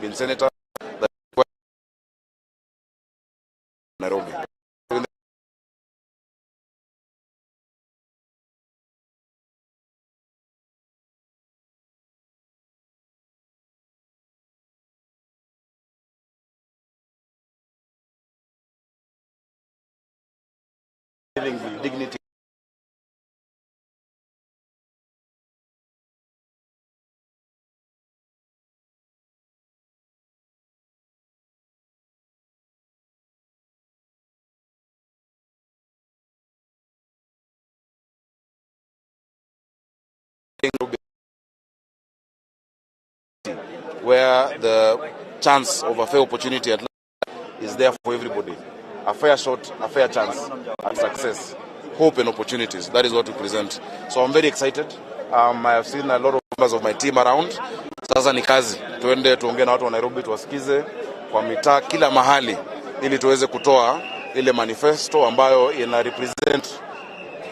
been senators that were in Nairobi. Giving the dignity where the chance of a fair opportunity at is there for everybody. A fair shot, a fair chance at success, hope and opportunities. That is what we present. So I'm very excited. I have seen a lot of members of my team around. Sasa ni kazi. Tuende tuongee na watu wa Nairobi, tuwasikize kwa mitaa kila mahali ili tuweze kutoa ile manifesto ambayo ina represent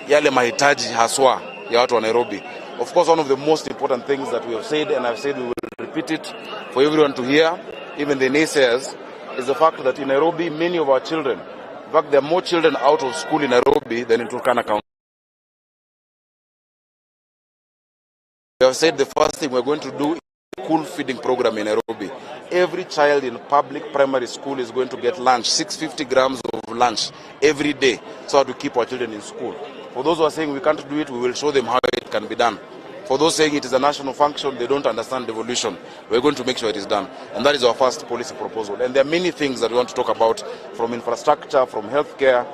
yale mahitaji haswa ya watu wa Nairobi. Of course, one of the most important things that we have said, and I've said we will repeat it for everyone to hear, even the naysayers, is the fact that in Nairobi, many of our children, in fact, there are more children out of school in Nairobi than in Turkana County. We have said the first thing we're going to do is a school feeding program in Nairobi. Every child in public primary school is going to get lunch, 650 grams of lunch every day, so to keep our children in school. For those who are saying we can't do it, we will show them how it can be done. For those saying it is a national function, they don't understand devolution. We're going to make sure it is done. And that is our first policy proposal. And there are many things that we want to talk about, from infrastructure, from healthcare,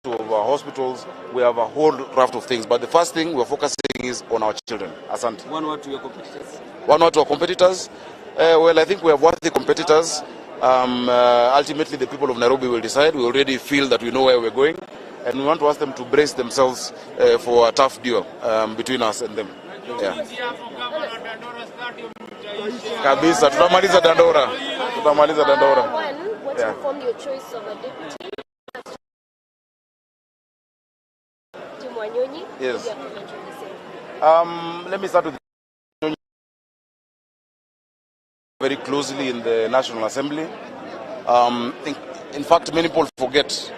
to our hospitals. We have a whole raft of things. But the first thing we're focusing is on our children. Asante. One word to your competitors. One word to our competitors. Well, I think we have worthy competitors. Ultimately, the people of Nairobi will decide. We already feel that we know where we're going. And we want to ask them to brace themselves for a tough duel between us and them. Yeah. Kabisa, tutamaliza Dandora. Tutamaliza Dandora. What informed your choice of a deputy? Yes. Let me start with very closely in the National Assembly. In fact, many people forget.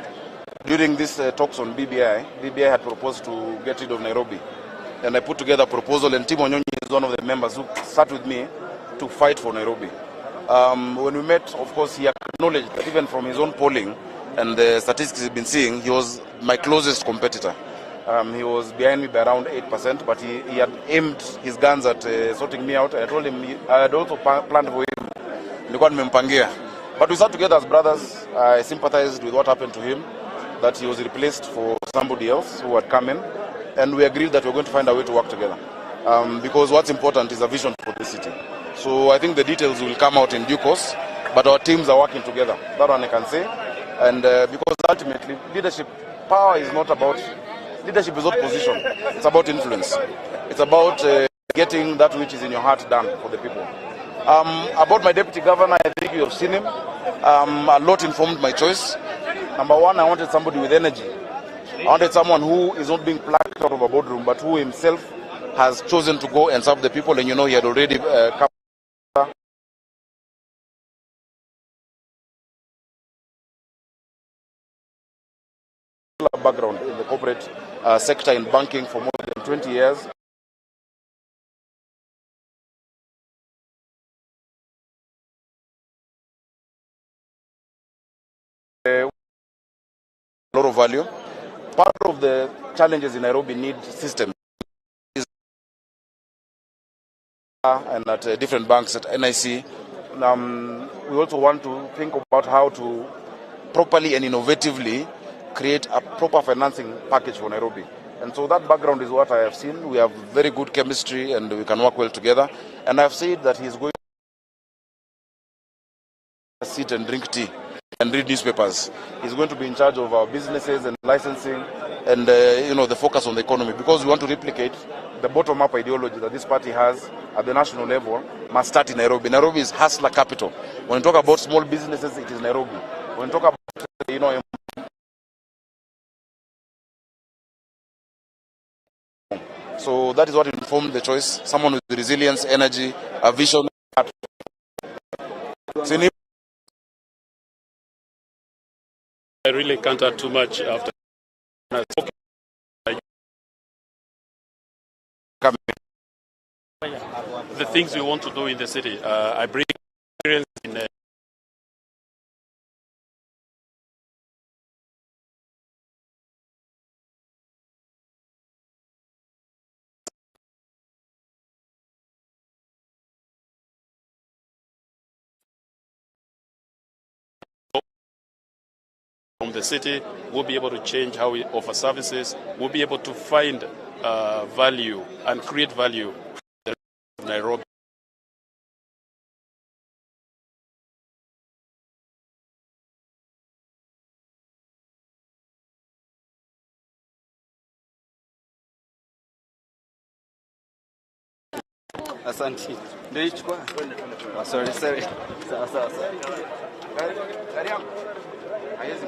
During these talks on BBI had proposed to get rid of Nairobi. And I put together a proposal, and Tim Onyonyi is one of the members who sat with me to fight for Nairobi. When we met, of course, he acknowledged that even from his own polling and the statistics he's been seeing, he was my closest competitor. He was behind me by around 8%, but he had aimed his guns at sorting me out. I told him I had also planned for him. But we sat together as brothers. I sympathized with what happened to him, that he was replaced for somebody else who had come in, and we agreed that we're going to find a way to work together. Because what's important is a vision for the city. So I think the details will come out in due course, but our teams are working together. That one I can say. And because ultimately, leadership is not position. It's about influence. It's about getting that which is in your heart done for the people. About my deputy governor, I think you have seen him. A lot informed my choice. Number one, I wanted somebody with energy. I wanted someone who is not being plucked out of a boardroom, but who himself has chosen to go and serve the people. And you know, he had already come. Background in the corporate sector in banking for more than 20 years. A lot of value. Part of the challenges in Nairobi need systems. And at different banks at NIC. We also want to think about how to properly and innovatively create a proper financing package for Nairobi. And so that background is what I have seen. We have very good chemistry and we can work well together. And I've said that he's going to sit and drink tea and read newspapers. He's going to be in charge of our businesses and licensing and the focus on the economy, because we want to replicate the bottom-up ideology that this party has at the national level must start in Nairobi. Nairobi is hustler capital. When we talk about small businesses, it is Nairobi. When we talk about So that is what informed the choice. Someone with resilience, energy, a vision. I really can't add too much after the things we want to do in the city. I bring experience in from the city. We'll be able to change how we offer services. We'll be able to find value and create value in Nairobi. Asante. Ndio ichukua. Sorry. Sawa. Gari yangu haiwezi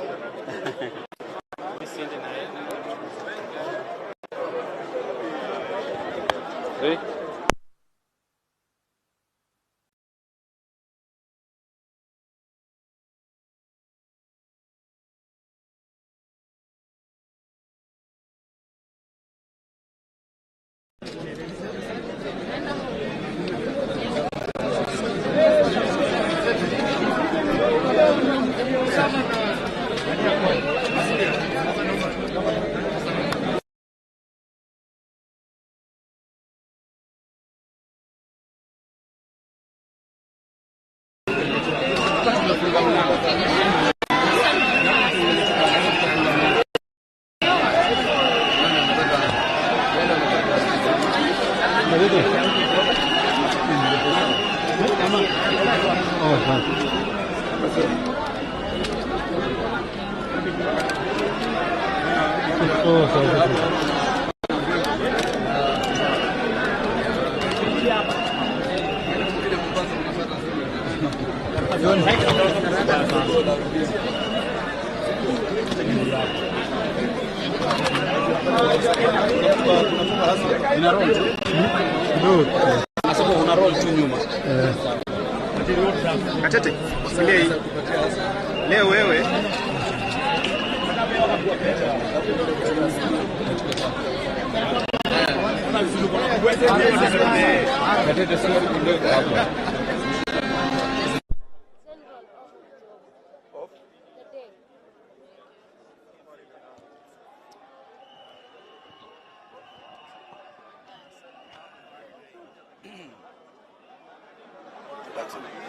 Una roll tu nyuma. Katete, leo wewe. Katete sio kidogo hapo. That's it.